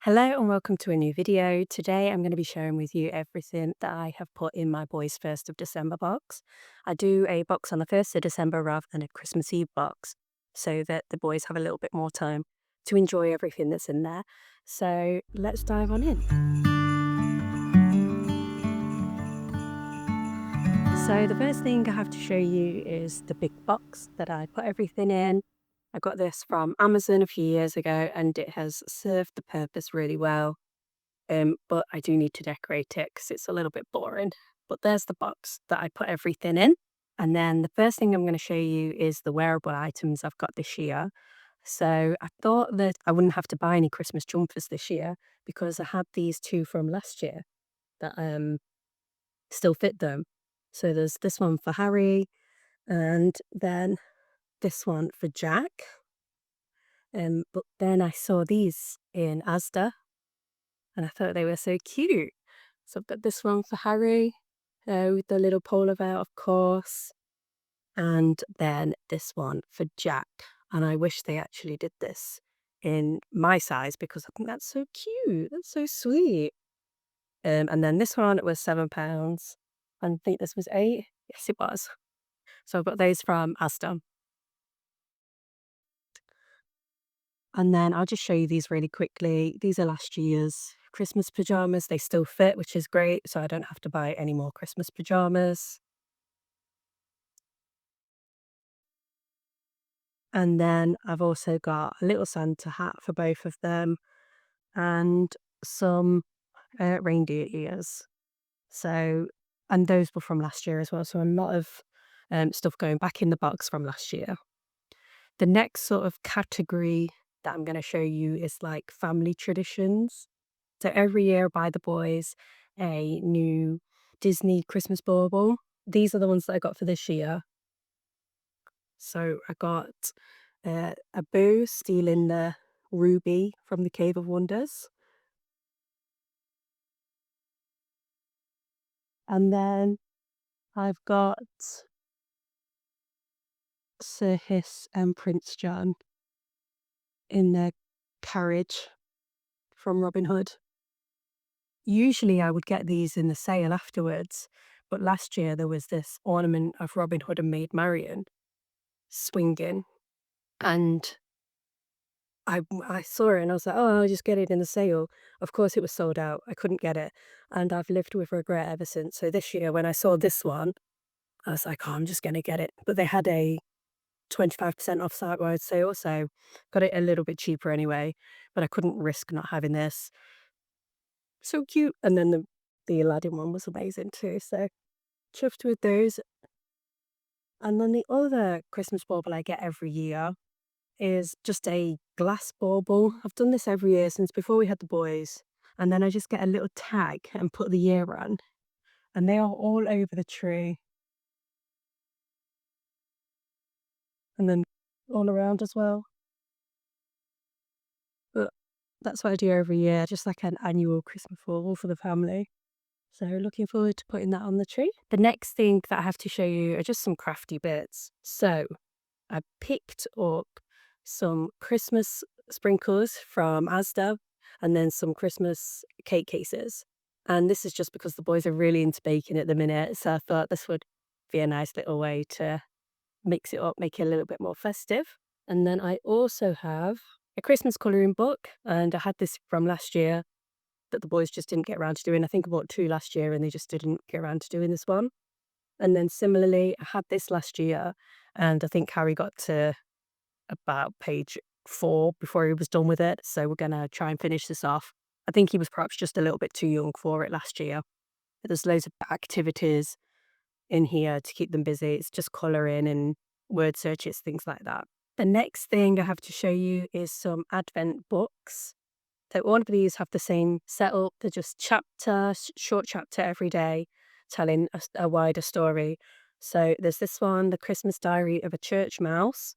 Hello and welcome to a new video. Today I'm going to be sharing with you everything that I have put in my boys' 1st of December box. I do a box on the 1st of December rather than a Christmas Eve box so that the boys have a little bit more time to enjoy everything that's in there. So let's dive on in. So the first thing I have to show you is the big box that I put everything in. I got this from Amazon a few years ago and it has served the purpose really well. But I do need to decorate it because it's a little bit boring. But there's the box that I put everything in. And then the first thing I'm going to show you is the wearable items I've got this year. So I thought that I wouldn't have to buy any Christmas jumpers this year because I had these two from last year that still fit them. So there's this one for Harry and then this one for Jack. But then I saw these in Asda and I thought they were so cute. So I've got this one for Harry with the little polar bear, of course, and then this one for Jack. And I wish they actually did this in my size because I think that's so cute. That's so sweet. And then this one was £7. And I think this was 8. Yes, it was. So I've got those from Asda. And then I'll just show you these really quickly. These are last year's Christmas pajamas. They still fit, which is great. So I don't have to buy any more Christmas pajamas. And then I've also got a little Santa hat for both of them and some reindeer ears. So, and those were from last year as well. So a lot of stuff going back in the box from last year. The next sort of category that I'm going to show you is like family traditions. So every year I buy the boys a new Disney Christmas bauble. These are the ones that I got for this year. So I got a Boo stealing the ruby from the Cave of Wonders. And then I've got Sir Hiss and Prince John in their carriage from Robin Hood. Usually I would get these in the sale afterwards, but last year there was this ornament of Robin Hood and Maid Marian swinging, and I saw it and I was like, "Oh, I'll just get it in the sale." Of course, it was sold out. I couldn't get it, and I've lived with regret ever since. So this year, when I saw this one, I was like, "Oh, I'm just gonna get it." But they had a 25% off site-wide sale, so got it a little bit cheaper anyway. But I couldn't risk not having this. So cute. And then the Aladdin one was amazing too. So chuffed with those. And then the other Christmas bauble I get every year is just a glass bauble. I've done this every year since before we had the boys. And then I just get a little tag and put the year on. And they are all over the tree. And then all around as well. But that's what I do every year, just like an annual Christmas bauble for the family. So looking forward to putting that on the tree. The next thing that I have to show you are just some crafty bits. So I picked up some Christmas sprinkles from Asda and then some Christmas cake cases. And this is just because the boys are really into baking at the minute. So I thought this would be a nice little way to mix it up, make it a little bit more festive. And then I also have a Christmas colouring book, and I had this from last year that the boys just didn't get around to doing. I think I bought 2 last year and they just didn't get around to doing this one. And then similarly, I had this last year and I think Harry got to about page 4 before he was done with it. So we're going to try and finish this off. I think he was perhaps just a little bit too young for it last year. But there's loads of activities in here to keep them busy. It's just colouring and word searches, things like that. The next thing I have to show you is some Advent books. So all of these have the same setup. They're just short chapter every day, telling a wider story. So there's this one, The Christmas Diary of a Church Mouse.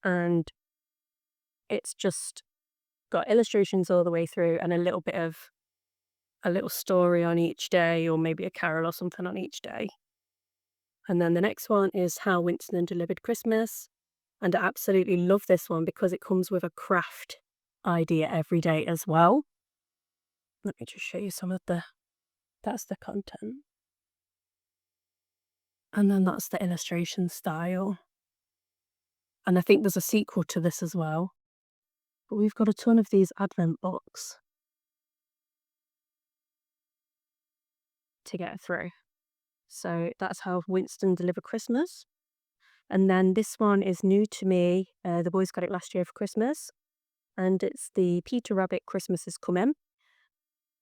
And it's just got illustrations all the way through and a little bit of a little story on each day, or maybe a carol or something on each day. And then the next one is How Winston Delivered Christmas. And I absolutely love this one because it comes with a craft idea every day as well. Let me just show you some of that's the content. And then that's the illustration style. And I think there's a sequel to this as well. But we've got a ton of these advent books to get through. So that's how Winston delivered Christmas. And then this one is new to me. The boys got it last year for Christmas. And it's the Peter Rabbit Christmas is Coming.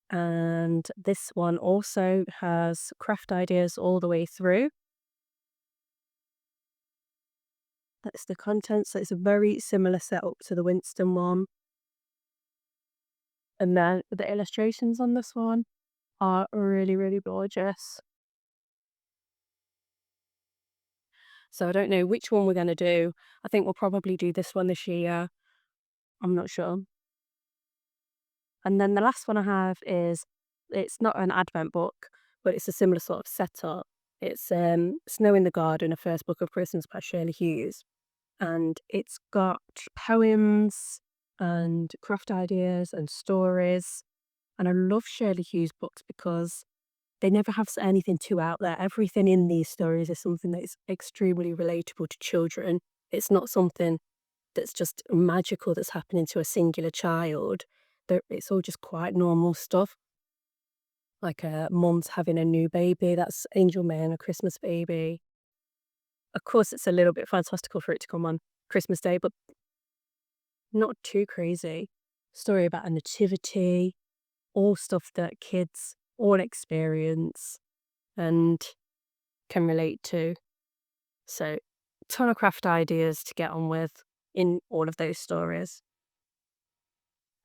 And this one also has craft ideas all the way through. That's the content. So it's a very similar setup to the Winston one. And then the illustrations on this one are really, really gorgeous. So I don't know which one we're going to do. I think we'll probably do this one this year. I'm not sure. And then the last one I have is, it's not an advent book, but it's a similar sort of setup. It's Snow in the Garden, a first book of Christmas by Shirley Hughes. And it's got poems and craft ideas and stories. And I love Shirley Hughes books because they never have anything too out there. Everything in these stories is something that is extremely relatable to children. It's not something that's just magical that's happening to a singular child. It's all just quite normal stuff. Like a mum's having a new baby, that's Angel May and a Christmas baby. Of course, it's a little bit fantastical for it to come on Christmas Day, but not too crazy. Story about a nativity, all stuff that kids all experience and can relate to. So, ton of craft ideas to get on with in all of those stories.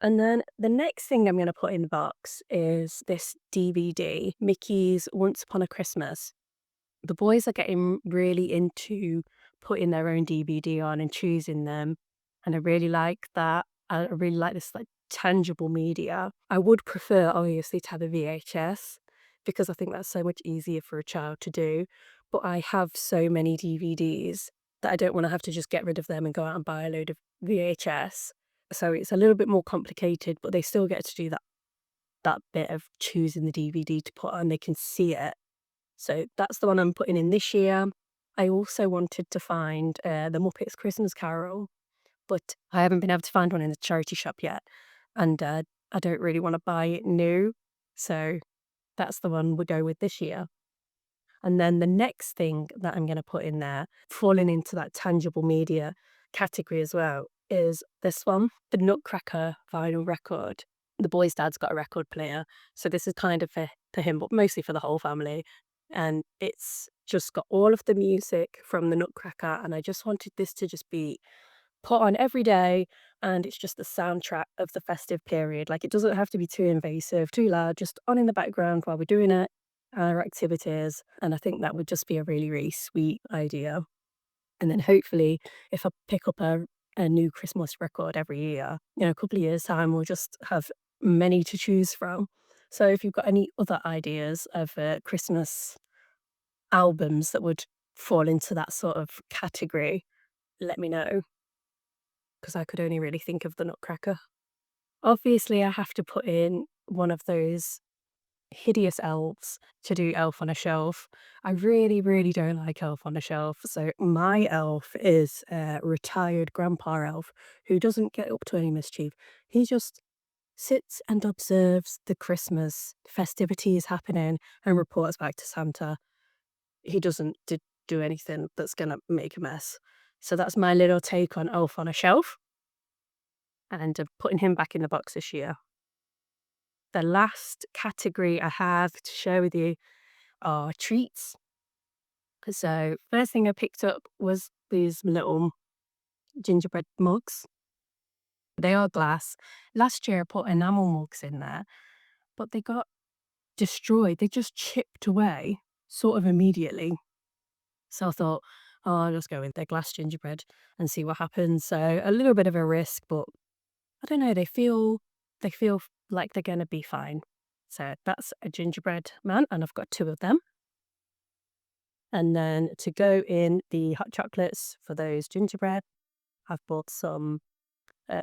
And then the next thing I'm going to put in the box is this DVD, Mickey's Once Upon a Christmas. The boys are getting really into putting their own DVD on and choosing them. And I really like that. I really like this like tangible media. I would prefer, obviously, to have a VHS because I think that's so much easier for a child to do. But I have so many DVDs that I don't want to have to just get rid of them and go out and buy a load of VHS. So it's a little bit more complicated, but they still get to do that bit of choosing the DVD to put on. They can see it. So that's the one I'm putting in this year. I also wanted to find the Muppets Christmas Carol, but I haven't been able to find one in the charity shop yet. And I don't really want to buy it new. So that's the one we'll go with this year. And then the next thing that I'm going to put in there, falling into that tangible media category as well, is this one, the Nutcracker vinyl record. The boy's dad's got a record player, so this is kind of for him, but mostly for the whole family. And it's just got all of the music from the Nutcracker, and I just wanted this to just be put on every day, and it's just the soundtrack of the festive period. Like, it doesn't have to be too invasive, too loud, just on in the background while we're doing it, our activities. And I think that would just be a really, really sweet idea. And then hopefully, if I pick up a new Christmas record every year, a couple of years' time, we'll just have many to choose from. So if you've got any other ideas of Christmas albums that would fall into that sort of category, let me know, because I could only really think of the Nutcracker. Obviously, I have to put in one of those hideous elves to do Elf on a Shelf. I really, really don't like Elf on a Shelf. So my elf is a retired grandpa elf who doesn't get up to any mischief. He just sits and observes the Christmas festivities happening and reports back to Santa. He doesn't do anything that's going to make a mess. So that's my little take on Elf on a Shelf. And I'm putting him back in the box this year. The last category I have to share with you are treats. So first thing I picked up was these little gingerbread mugs. They are glass. Last year I put enamel mugs in there, but they got destroyed. They just chipped away sort of immediately. So I thought, I'll just go with their glass gingerbread and see what happens. So a little bit of a risk, but I don't know, they feel like they're going to be fine. So that's a gingerbread man, and I've got 2 of them. And then to go in the hot chocolates for those gingerbread, I've bought some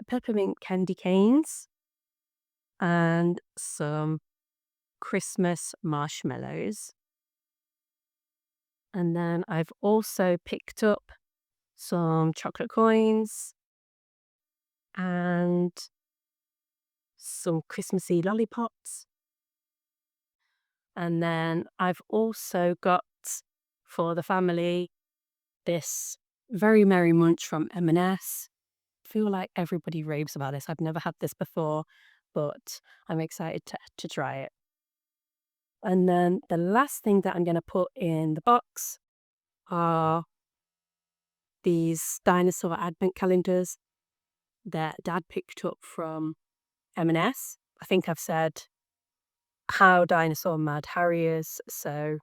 peppermint candy canes and some Christmas marshmallows. And then I've also picked up some chocolate coins and some Christmassy lollipops. And then I've also got for the family this very merry munch from M&S. I feel like everybody raves about this. I've never had this before, but I'm excited to try it. And then the last thing that I'm going to put in the box are these dinosaur advent calendars that Dad picked up from M&S. I think I've said how dinosaur mad Harry is, so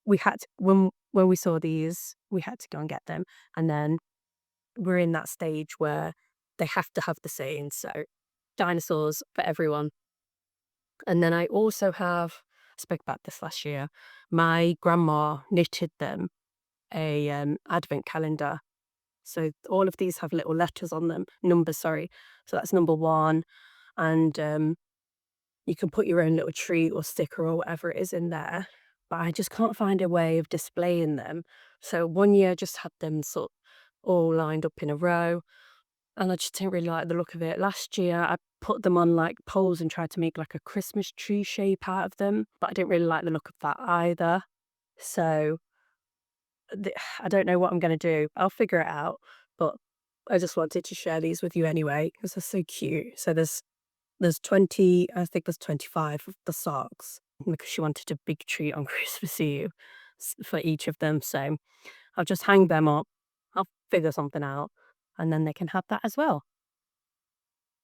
we had to, when we saw these, we had to go and get them. And then we're in that stage where they have to have the saying, so dinosaurs for everyone. And then I also have, I spoke about this last year, my grandma knitted them a advent calendar. So all of these have little letters on them, numbers, sorry. So that's number 1. And you can put your own little treat or sticker or whatever it is in there. But I just can't find a way of displaying them. So one year I just had them sort of all lined up in a row. And I just didn't really like the look of it. Last year, I put them on like poles and tried to make like a Christmas tree shape out of them, but I didn't really like the look of that either. So I don't know what I'm going to do. I'll figure it out, but I just wanted to share these with you anyway because they're so cute. So there's 20, I think there's 25 of the socks because she wanted a big treat on Christmas Eve for each of them. So I'll just hang them up. I'll figure something out and then they can have that as well.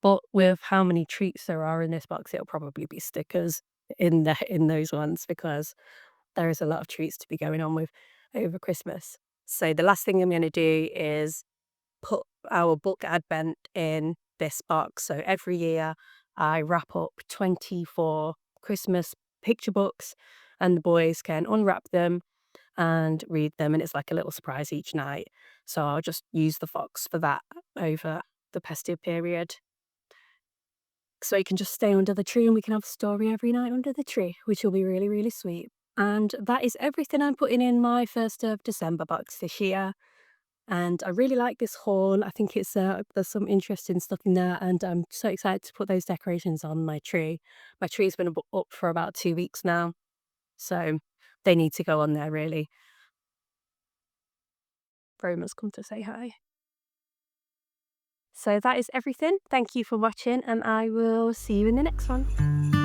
But with how many treats there are in this box, it'll probably be stickers in those ones because there is a lot of treats to be going on with over Christmas. So the last thing I'm going to do is put our book advent in this box. So every year I wrap up 24 Christmas picture books and the boys can unwrap them and read them, and it's like a little surprise each night. So I'll just use the box for that over the festive period. So you can just stay under the tree and we can have a story every night under the tree, which will be really, really sweet. And that is everything I'm putting in my 1st of December box this year. And I really like this haul. I think it's there's some interesting stuff in there, and I'm so excited to put those decorations on my tree. My tree's been up for about 2 weeks now, so they need to go on there really. Roma's come to say hi. So that is everything. Thank you for watching, and I will see you in the next one.